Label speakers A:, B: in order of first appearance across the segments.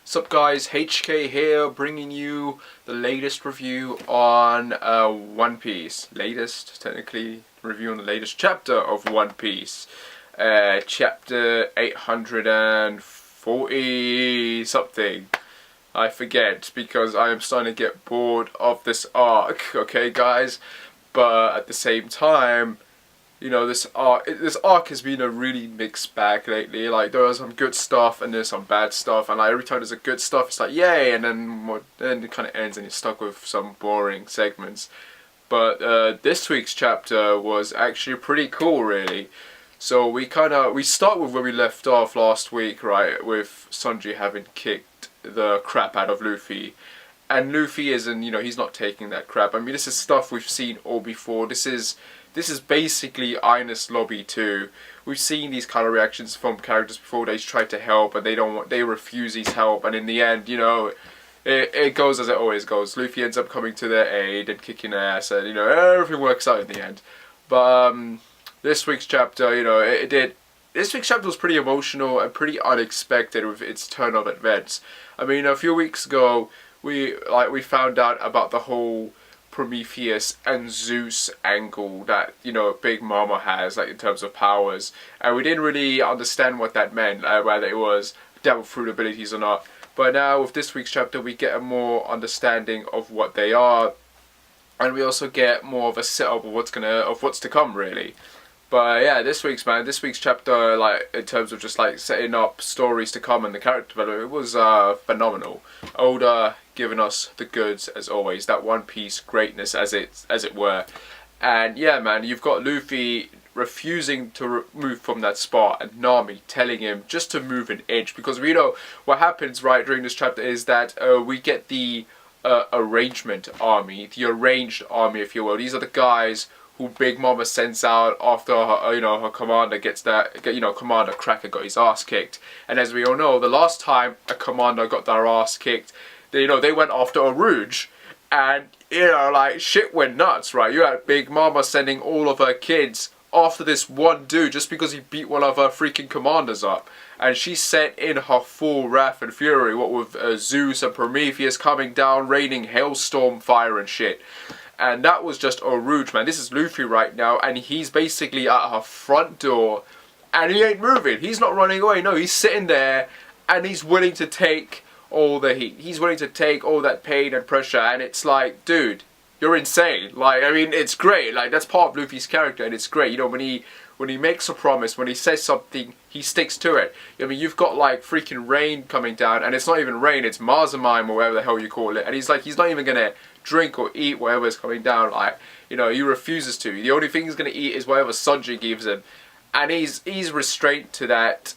A: What's up guys, HK here, bringing you the latest review on One Piece. Latest, technically, review on the latest chapter of One Piece. Chapter 840 something. I forget because I am starting to get bored of this arc, okay guys? But at the same time, you know, this arc has been a really mixed bag lately. Like, there are some good stuff and there's some bad stuff, and like every time there's a good stuff, it's like yay, and then it kind of ends and you're stuck with some boring segments. But this week's chapter was actually pretty cool, really. So we start with where we left off last week, right, with Sanji having kicked the crap out of Luffy. And Luffy isn't, you know, he's not taking that crap. I mean, this is stuff we've seen all before. This is basically Ines Lobby 2. We've seen these kind of reactions from characters before. They try to help and they refuse his help, and in the end, you know, it goes as it always goes. Luffy ends up coming to their aid and kicking their ass, and you know, everything works out in the end. But this week's chapter, you know, this week's chapter was pretty emotional and pretty unexpected with its turn of events. I mean, a few weeks ago, we found out about the whole Prometheus and Zeus angle that, you know, Big Mama has, like, in terms of powers, and we didn't really understand what that meant, whether it was devil fruit abilities or not. But now with this week's chapter, we get a more understanding of what they are, and we also get more of a setup of what's to come, really. But yeah, this week's chapter, like, in terms of just like setting up stories to come and the character development, it was phenomenal. Oda giving us the goods as always, that One Piece greatness as it were. And yeah, man, you've got Luffy refusing to move from that spot, and Nami telling him just to move an inch, because we know what happens right during this chapter is that we get the arranged army, if you will. These are the guys who Big Mama sends out after her, you know, her commander Commander Cracker got his ass kicked. And as we all know, the last time a commander got their ass kicked, they went after a Rouge, and you know, like, shit went nuts, right? You had Big Mama sending all of her kids after this one dude just because he beat one of her freaking commanders up. And she sent in her full wrath and fury, what with Zeus and Prometheus coming down, raining hailstorm fire and shit. And that was just a Rouge, man. This is Luffy right now, and he's basically at her front door, and he ain't moving. He's not running away. No, he's sitting there, and he's willing to take all the heat. He's willing to take all that pain and pressure, and it's like, dude, you're insane. Like, I mean, it's great. Like, that's part of Luffy's character, and it's great. You know, when he makes a promise, when he says something, he sticks to it. I mean, you've got like freaking rain coming down, and it's not even rain, it's Marzamime or whatever the hell you call it. And he's like, he's not even gonna drink or eat whatever is coming down. Like, you know, he refuses to. The only thing he's gonna eat is whatever Sanji gives him, and he's restrained to that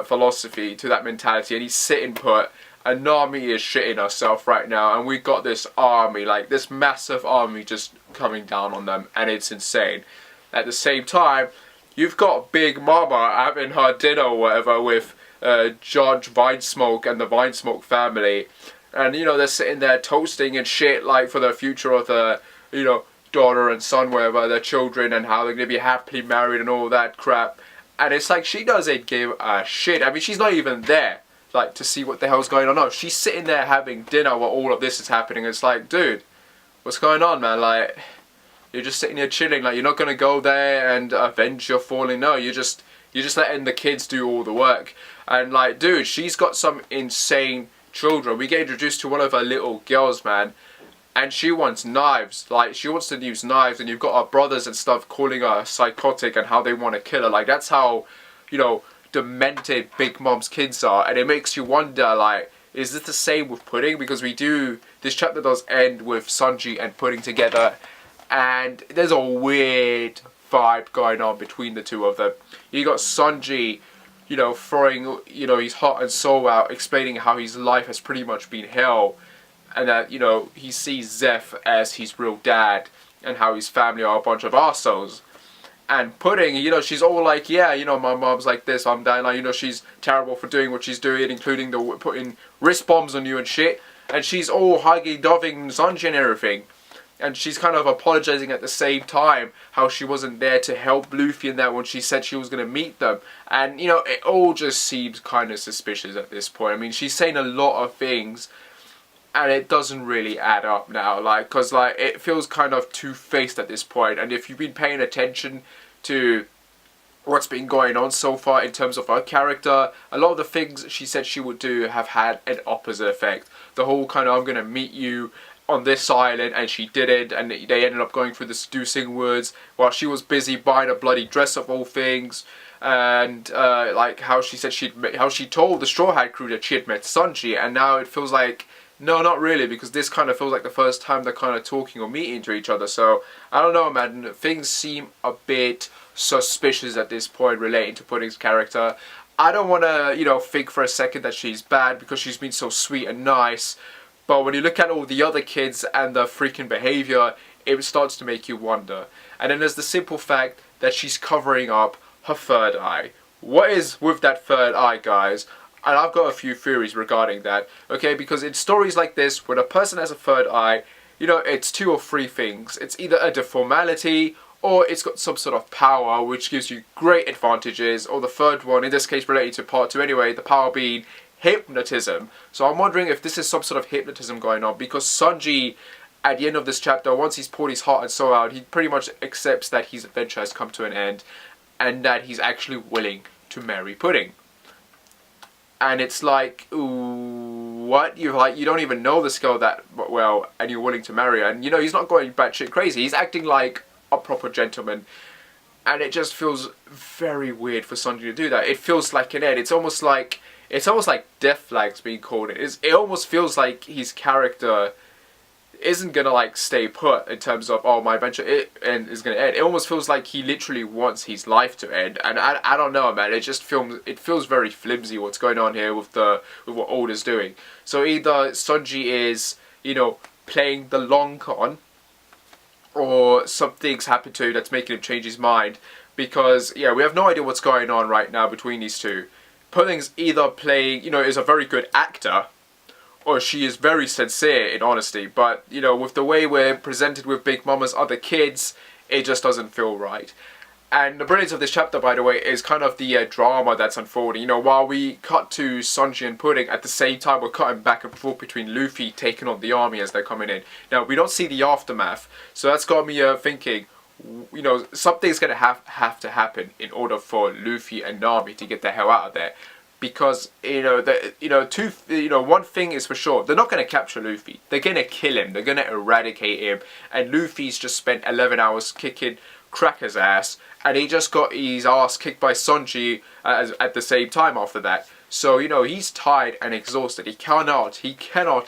A: philosophy, to that mentality, and he's sitting put. And Nami is shitting herself right now, and we got this army, like this massive army, just coming down on them, and it's insane. At the same time, you've got Big Mama having her dinner or whatever with Judge Vinesmoke and the Vinesmoke family. And, you know, they're sitting there toasting and shit, like, for the future of the, you know, daughter and son, whatever, their children, and how they're going to be happily married and all that crap. And it's like, she doesn't give a shit. I mean, she's not even there, like, to see what the hell's going on. No, she's sitting there having dinner while all of this is happening. It's like, dude, what's going on, man? Like, you're just sitting here chilling. Like, you're not going to go there and avenge your falling. No, you're just letting the kids do all the work. And, like, dude, she's got some insane children. We get introduced to one of her little girls, man, and she wants knives. Like, she wants to use knives, and you've got her brothers and stuff calling her psychotic and how they want to kill her. Like, that's how, you know, demented Big Mom's kids are. And it makes you wonder, like, is this the same with Pudding? Because this chapter does end with Sanji and Pudding together, and there's a weird vibe going on between the two of them. You got Sanji, you know, throwing, you know, his heart and soul out, explaining how his life has pretty much been hell, and that, you know, he sees Zeph as his real dad, and how his family are a bunch of arseholes. And Pudding, you know, she's all like, yeah, you know, my mom's like this, I'm down, like, you know, she's terrible for doing what she's doing, including putting wrist bombs on you and shit, and she's all huggy-doving Sanji and everything. And she's kind of apologizing at the same time how she wasn't there to help Luffy in that when she said she was going to meet them. And, you know, it all just seems kind of suspicious at this point. I mean, she's saying a lot of things and it doesn't really add up now. Like, because, like, it feels kind of two-faced at this point. And if you've been paying attention to what's been going on so far in terms of her character, a lot of the things she said she would do have had an opposite effect. The whole kind of, I'm going to meet you on this island, and she didn't, and they ended up going through the seducing woods while she was busy buying a bloody dress of all things. And like how she said how she told the Straw Hat crew that she had met Sanji, and now it feels like, no, not really, because this kind of feels like the first time they're kind of talking or meeting to each other. So I don't know, man, things seem a bit suspicious at this point relating to Pudding's character. I don't want to, you know, think for a second that she's bad because she's been so sweet and nice. But when you look at all the other kids and their freaking behavior, it starts to make you wonder. And then there's the simple fact that she's covering up her third eye. What is with that third eye, guys? And I've got a few theories regarding that. Okay, because in stories like this, when a person has a third eye, you know, it's two or three things. It's either a deformality, or it's got some sort of power which gives you great advantages, or the third one, in this case related to part 2 anyway, the power being hypnotism. So I'm wondering if this is some sort of hypnotism going on, because Sanji, at the end of this chapter, once he's poured his heart and soul out, he pretty much accepts that his adventure has come to an end and that he's actually willing to marry Pudding. And it's like, ooh, what? You don't even know this girl that well, and you're willing to marry her. And you know, he's not going batshit crazy. He's acting like a proper gentleman. And it just feels very weird for Sanji to do that. It feels like an end. It's almost like death flags being called. It almost feels like his character isn't gonna like stay put in terms of, oh, my adventure is gonna end. It almost feels like he literally wants his life to end. And I don't know, man. It feels very flimsy what's going on here with what Oda's doing. So either Sanji is, you know, playing the long con, or something's happened to him that's making him change his mind. Because yeah, we have no idea what's going on right now between these two. Pudding's either playing, you know, is a very good actor, or she is very sincere in honesty. But, you know, with the way we're presented with Big Mama's other kids, it just doesn't feel right. And the brilliance of this chapter, by the way, is kind of the drama that's unfolding. You know, while we cut to Sanji and Pudding, at the same time we're cutting back and forth between Luffy taking on the army as they're coming in. Now, we don't see the aftermath, so that's got me thinking, you know, something's going to have to happen in order for Luffy and Nami to get the hell out of there. Because, you know, one thing is for sure, they're not going to capture Luffy. They're going to kill him. They're going to eradicate him. And Luffy's just spent 11 hours kicking Cracker's ass, and he just got his ass kicked by Sanji at the same time after that. So, you know, he's tired and exhausted. He cannot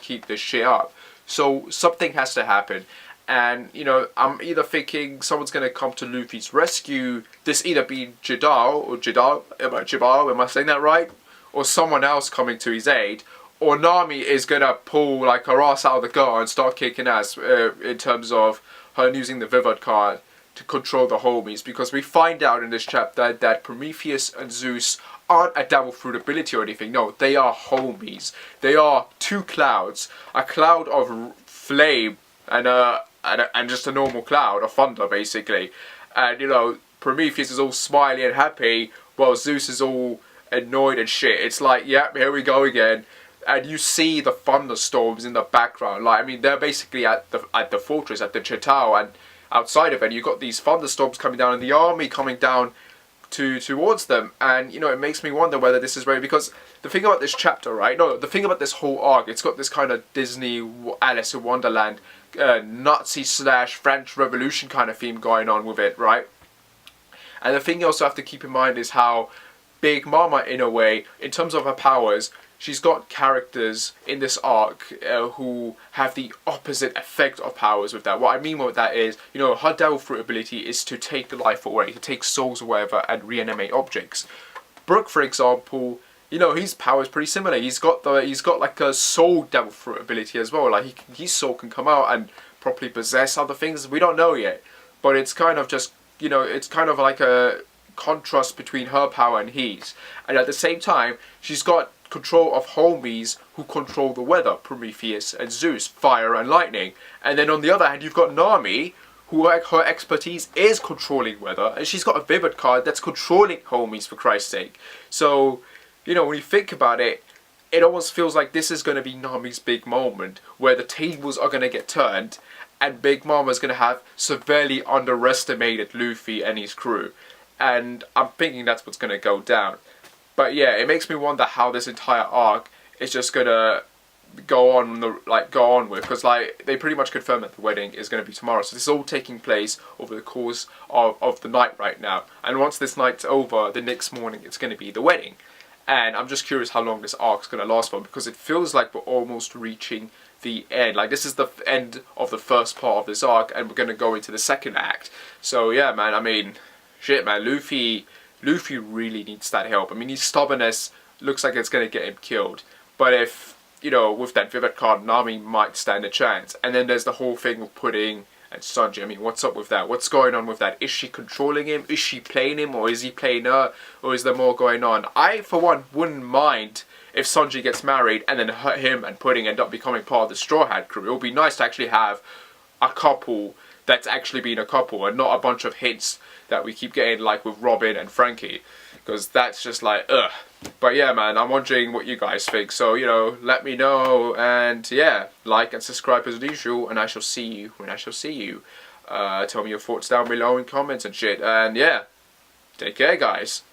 A: keep this shit up. So something has to happen. And, you know, I'm either thinking someone's going to come to Luffy's rescue, this either being Jidao, am I saying that right? Or someone else coming to his aid, or Nami is going to pull like her ass out of the gutter and start kicking ass in terms of her using the Vivid card to control the homies. Because we find out in this chapter that Prometheus and Zeus aren't a devil fruit ability or anything. No, they are homies. They are two clouds, a cloud of flame and just a normal cloud of thunder, basically. And, you know, Prometheus is all smiley and happy, while Zeus is all annoyed and shit. It's like, yep, here we go again. And you see the thunderstorms in the background. Like, I mean, they're basically at the fortress, at the Chitao, and outside of it, you've got these thunderstorms coming down, and the army coming down towards them. And, you know, it makes me wonder whether this is ready, because the thing about this chapter, right? No, the thing about this whole arc, it's got this kind of Disney, Alice in Wonderland, Nazi/French Revolution kind of theme going on with it, right? And the thing you also have to keep in mind is how Big Mama, in a way, in terms of her powers, she's got characters in this arc who have the opposite effect of powers with that. What I mean with that is, you know, her devil fruit ability is to take the life away, to take souls or whatever, and reanimate objects. Brook, for example, you know, his power is pretty similar. He's got like a soul devil fruit ability as well. Like his soul can come out and properly possess other things. We don't know yet, but it's kind of just, you know, it's kind of like a contrast between her power and his. And at the same time, she's got control of homies who control the weather, Prometheus and Zeus, fire and lightning. And then on the other hand, you've got Nami, who her expertise is controlling weather, and she's got a Vivid card that's controlling homies, for Christ's sake. So, you know, when you think about it, it almost feels like this is going to be Nami's big moment, where the tables are going to get turned, and Big Mama's going to have severely underestimated Luffy and his crew. And I'm thinking that's what's going to go down. But yeah, it makes me wonder how this entire arc is just going to go on with, because like they pretty much confirmed that the wedding is going to be tomorrow. So this is all taking place over the course of the night right now. And once this night's over, the next morning it's going to be the wedding. And I'm just curious how long this arc's going to last for, because it feels like we're almost reaching the end. Like, this is the end of the first part of this arc, and we're going to go into the second act. So yeah, man, I mean, shit, man, Luffy really needs that help. I mean, his stubbornness looks like it's going to get him killed. But if, you know, with that Vivid card, Nami might stand a chance. And then there's the whole thing with Pudding and Sanji. I mean, what's up with that? What's going on with that? Is she controlling him? Is she playing him? Or is he playing her? Or is there more going on? I, for one, wouldn't mind if Sanji gets married and then him and Pudding end up becoming part of the Straw Hat crew. It would be nice to actually have a couple that's actually been a couple, and not a bunch of hints that we keep getting, like with Robin and Frankie, because that's just like, ugh. But yeah, man, I'm wondering what you guys think, so, you know, let me know, and yeah, like and subscribe as usual, and I shall see you when I shall see you. Tell me your thoughts down below in comments and shit, and yeah, take care, guys.